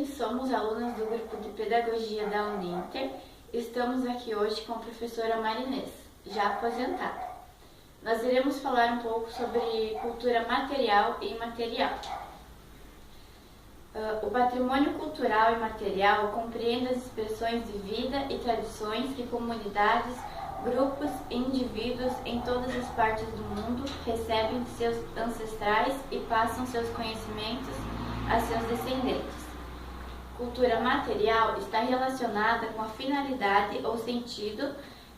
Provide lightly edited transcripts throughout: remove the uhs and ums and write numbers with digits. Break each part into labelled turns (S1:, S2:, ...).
S1: Somos alunas do grupo de Pedagogia da Uninter. Estamos aqui hoje com a professora Marinês, já aposentada. Nós iremos falar um pouco sobre cultura material e imaterial. O patrimônio cultural e material compreende as expressões de vida e tradições que comunidades, grupos e indivíduos em todas as partes do mundo recebem de seus ancestrais e passam seus conhecimentos a seus descendentes. Cultura material está relacionada com a finalidade ou sentido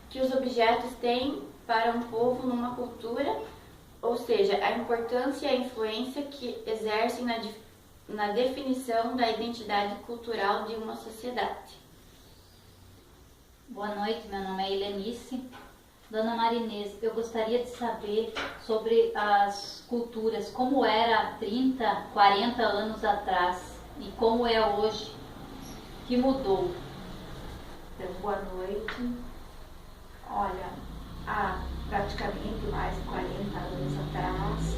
S1: que os objetos têm para um povo numa cultura, ou seja, a importância e a influência que exercem na definição da identidade cultural de uma sociedade.
S2: Boa noite, meu nome é Helenice. Dona Marinês, eu gostaria de saber sobre as culturas, como era há 30, 40 anos atrás e como é hoje, que mudou.
S3: Então, boa noite. Olha, há praticamente mais de 40 anos atrás,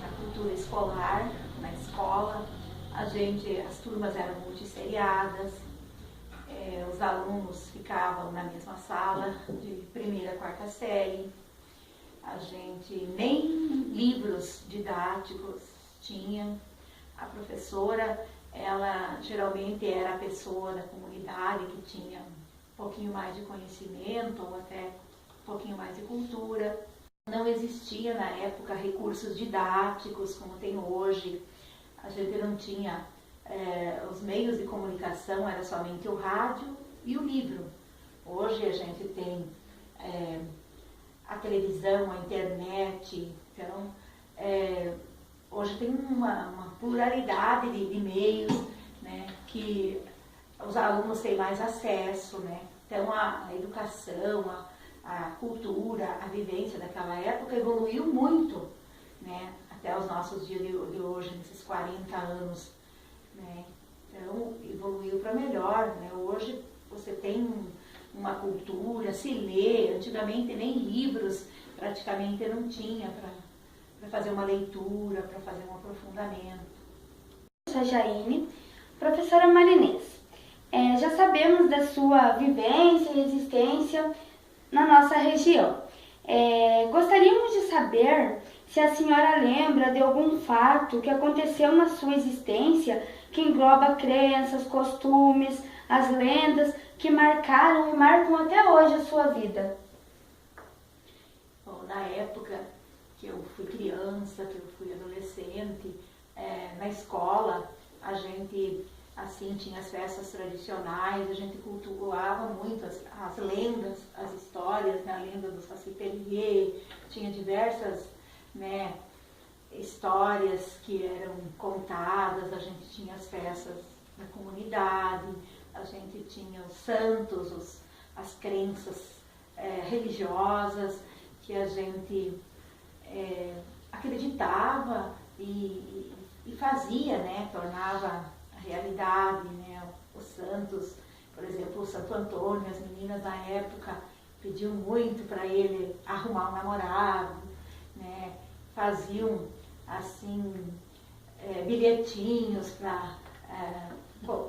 S3: na cultura escolar, na escola, as turmas eram multisseriadas, os alunos ficavam na mesma sala de primeira a quarta série, a gente nem livros didáticos tinha, a professora, ela geralmente era a pessoa da comunidade que tinha um pouquinho mais de conhecimento ou até um pouquinho mais de cultura. Não existia na época recursos didáticos como tem hoje, a gente não tinha os meios de comunicação, era somente o rádio e o livro. Hoje a gente tem a televisão, a internet, então hoje tem uma pluralidade de meios, né, que os alunos têm mais acesso, né? Então a educação, a cultura, a vivência daquela época evoluiu muito, né, até os nossos dias de hoje, nesses 40 anos. Né? Então, evoluiu para melhor. Né? Hoje você tem uma cultura, se lê, antigamente nem livros praticamente não tinha para fazer uma leitura, para fazer um aprofundamento.
S4: Eu sou a Jaine. Professora Marinês, já sabemos da sua vivência e existência na nossa região. Gostaríamos de saber se a senhora lembra de algum fato que aconteceu na sua existência que engloba crenças, costumes, as lendas que marcaram e marcam até hoje a sua vida.
S3: Bom, na época que eu fui criança, que eu fui adolescente, na escola a gente assim tinha as festas tradicionais, a gente cultuava muito as lendas, as histórias, né? A lenda do Saci Pererê, tinha diversas, né, histórias que eram contadas, a gente tinha as festas da comunidade, a gente tinha os santos, as crenças religiosas que a gente acreditava e fazia, né, tornava a realidade, né, os santos, por exemplo, o Santo Antônio, as meninas na época pediam muito para ele arrumar um namorado, né, faziam assim bilhetinhos para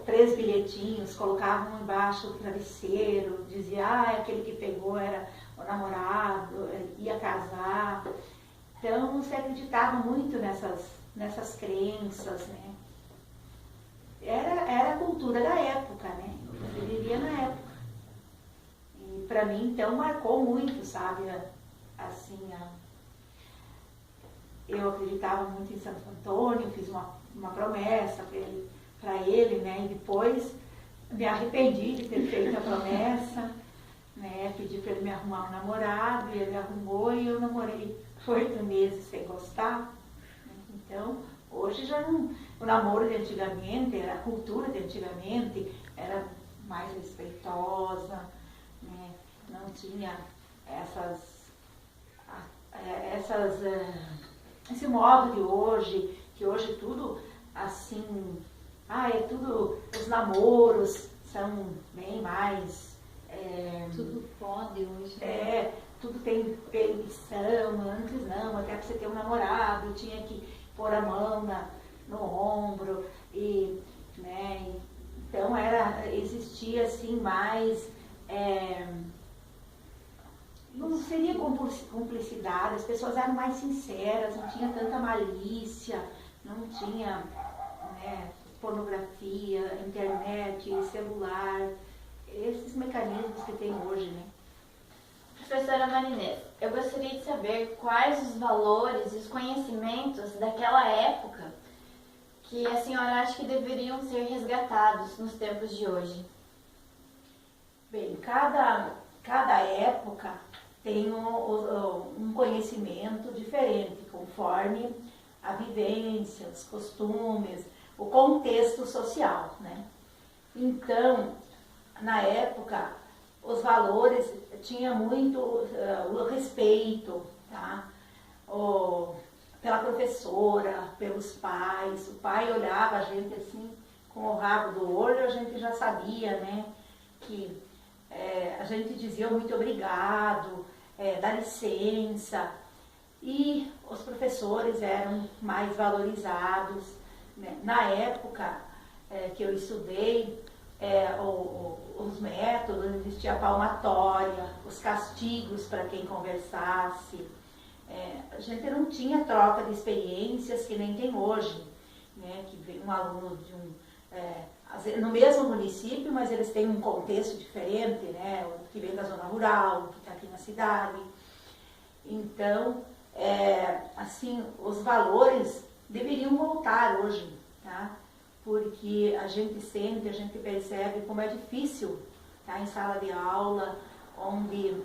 S3: 3 bilhetinhos, colocavam embaixo do travesseiro, dizia aquele que pegou era o namorado, ia casar. Então se acreditava muito nessas crenças, né? Era a cultura da época, né? Você vivia na época. E para mim então marcou muito, sabe? Assim, eu acreditava muito em Santo Antônio, fiz uma promessa para ele, né? E depois me arrependi de ter feito a promessa, né? Pedi para ele me arrumar um namorado, e ele arrumou e eu namorei 8 meses sem gostar. Então, hoje já não... O namoro de antigamente, a cultura de antigamente era mais respeitosa, né? Não tinha esse modo de hoje, que hoje tudo assim, os namoros são bem mais...
S2: Tudo pode hoje.
S3: Tudo tem permissão, antes não, até para você ter um namorado, tinha que pôr a mão no ombro, né, então existia assim mais, não seria cumplicidade, as pessoas eram mais sinceras, não tinha tanta malícia, não tinha, né, pornografia, internet, celular, esses mecanismos que tem hoje, né?
S1: Professora Marinês, eu gostaria de saber quais os valores e os conhecimentos daquela época que a senhora acha que deveriam ser resgatados nos tempos de hoje.
S3: Bem, cada época tem um conhecimento diferente, conforme a vivência, os costumes, o contexto social, né? Então, na época, os valores tinha muito o respeito, tá? Pela professora, pelos pais. O pai olhava a gente assim, com o rabo do olho, a gente já sabia, né? Que a gente dizia muito obrigado, dá licença. E os professores eram mais valorizados, né? Na época que eu estudei, os métodos, existia a palmatória, os castigos para quem conversasse. A gente não tinha troca de experiências que nem tem hoje, né? Que vem um aluno no mesmo município, mas eles têm um contexto diferente, né? O que vem da zona rural, o que está aqui na cidade. Então, assim, os valores deveriam voltar hoje, tá? Porque a gente sente, a gente percebe como é difícil estar em sala de aula, onde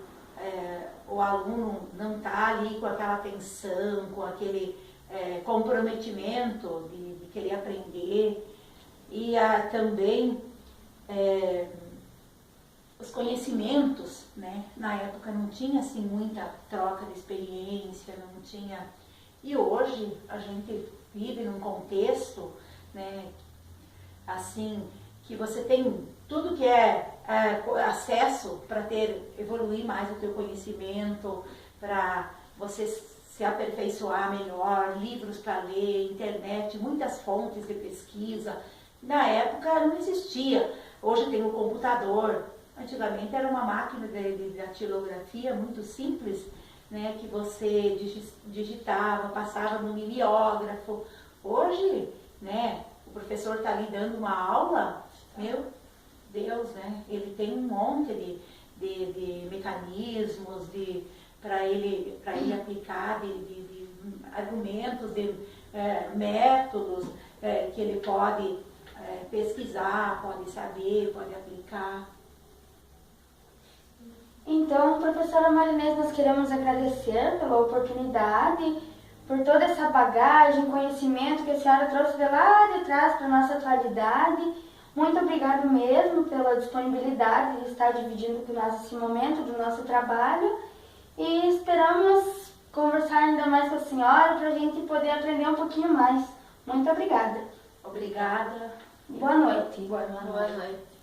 S3: o aluno não está ali com aquela atenção, com aquele comprometimento de querer aprender. E também os conhecimentos, né? Na época não tinha assim muita troca de experiência, não tinha. E hoje a gente vive num contexto, né, assim, que você tem tudo que acesso para evoluir mais o teu conhecimento, para você se aperfeiçoar melhor, livros para ler, internet, muitas fontes de pesquisa. Na época não existia. Hoje tem o computador. Antigamente era uma máquina de datilografia muito simples, né, que você digitava, passava no mimeógrafo. Hoje, né, o professor está ali dando uma aula, meu Deus, né, ele tem um monte de mecanismos para ele aplicar, de argumentos, de métodos que ele pode pesquisar, pode saber, pode aplicar.
S4: Então, professora Marinês, nós queremos agradecer pela oportunidade, por toda essa bagagem, conhecimento que a senhora trouxe de lá de trás para a nossa atualidade. Muito obrigado mesmo pela disponibilidade de estar dividindo com nós esse momento do nosso trabalho e esperamos conversar ainda mais com a senhora para a gente poder aprender um pouquinho mais. Muito obrigada.
S3: Obrigada.
S4: Boa noite.
S3: Boa noite.
S1: Boa noite.